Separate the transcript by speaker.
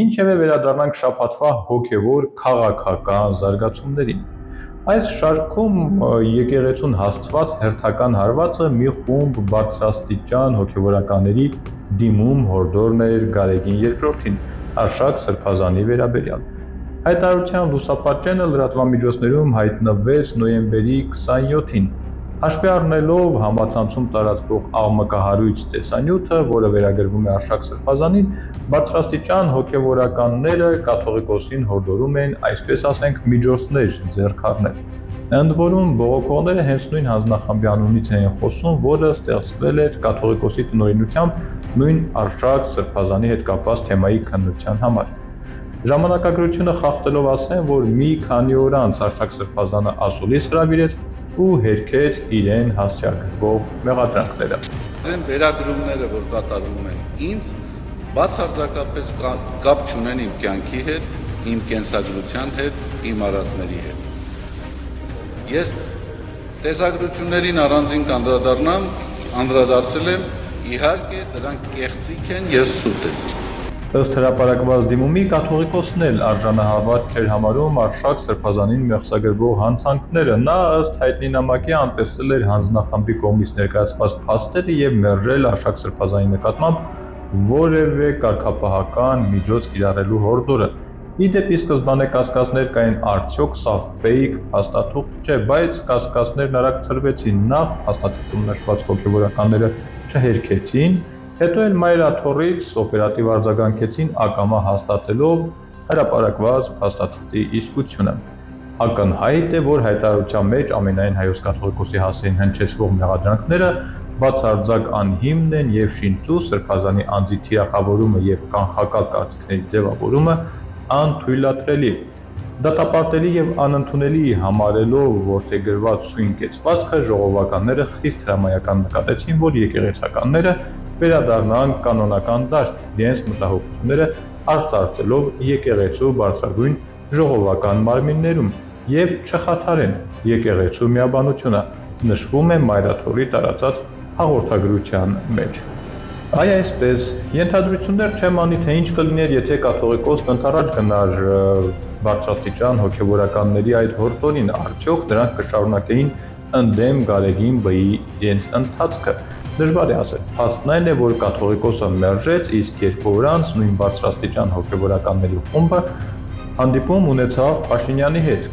Speaker 1: Ինչևէ վերադառնանք շաբաթվա հոգևոր քաղաքական զարգացումներին։ Այս շարքում եկեղեցուն հասցված հերթական հարվածը մի խումբ բարձրաստիճան հոգևորականների դիմում հորդորն էր Գարեգին II-ին Արշակ Սրբազանի վերաբերյալ։ Հայտարարության լուսապատճենը լրատվամիջոցներում հայտնվեց նոյեմբերի 27-ին։ Հաշվի առնելով համացանցում տարածվող աղմկահարույց տեսանյութը, որը վերագրվում է Արշակ Սրբազանին, բարձրաստիճան հոգևորականները կաթողիկոսին հորդորում են, այսպես ասենք, միջոցներ ձեռք առնել։ Ընդ որում, բողոքողները հենց նույն հանձնախմբի անունից էին խոսում, որը ստեղծվել էր կաթողիկոսի տնօրինությամբ նույն Արշակ Սրբազանի հետ կապված թեմայի քննության համար։ Ժամանակագրությունը խախտելով ասեմ, որ մի քանի օր անց Արշակ Սրբազանը ասուլիս հրավիրեց ու հերքեց իրեն հասցեագրվող մեղադրանքները։
Speaker 2: Այն վերագրումները, որ կատարվում են ինձ, բացարձակապես կապ չունեն իմ կյանքի հետ, իմ կենսագրության հետ, իմ արածների հետ։ Ես տեսագրություններին առանձին անդրադարձել եմ, իհարկե դրանք կեղծիք են եւ սուտ են։
Speaker 1: Ըստ հրապարակված դիմումի կաթողիկոսն էլ արժանահավատ չէր համարում Արշակ Սրբազանին մեղսագրվող հանցանքները, նա ըստ հայտնի նամակի անտեսել էր հանձնախմբի կողմից ներկայացված փաստերը եւ մերժել Արշակ Սրբազանի նկատմամբ որևէ կարգապահական միջոց կիրառելու հորդորը։ Իդեպ ի սկզբանե կասկածներ կային արդյոք սա ֆեյք փաստաթուղթ չէ, բայց կասկածներն արագ ցրվեցին, նախ փաստաթղթում նշված հոգևորականները չհերքեցին, հետո էլ մայրաթոռից օպերատիվ արձագանքեցին ակամա հաստատելով հրապարակված փաստաթղթի իսկությունը։ Ակնհայտ է, որ հայտարարության մեջ ամենայն հայոց կաթողիկոսի հասցեին հնչեցվող մեղադրանքները բացարձակ անհիմն են եւ շինծու Սրբազանի անձի թիրախավորումը եւ կանխակալ կարծիքների ձևավորումը անթույլատրելի։ Դատապարտելի եւ անընդունելի համարելով որդեգրված սույն կեցվածքը, ժողովականները խիստ հրամայական նկատեցին, որ եկեղեցականները վերադառնան կանոնական դաշտ, իրենց մտահոգությունները արծարծելով եկեղեցու բարձրագույն ժողովական մարմիններում եւ չխաթարեն եկեղեցու միաբանությունը, նշվում է մայրաթոռի տարածած հաղորդագրության մեջ։ Այսպես, ենթադրություններ չեմ անի, թե ինչ կլիներ, եթե կաթողիկոսն ընդառաջ գնար բարձրաստիճան հոգևորականների այդ հորդորին, արդյոք նրանք կշարունակեին ընդդեմ Գարեգին Բ-ի իրենց ընթացքը։ Դժվար է ասել, փաստն այն է, որ կաթողիկոսը մերժեց, իսկ 2 օր անց նույն բարձրաստիճան հոգևորականների խումբը հանդիպում ունեցավ Փաշինյանի հետ,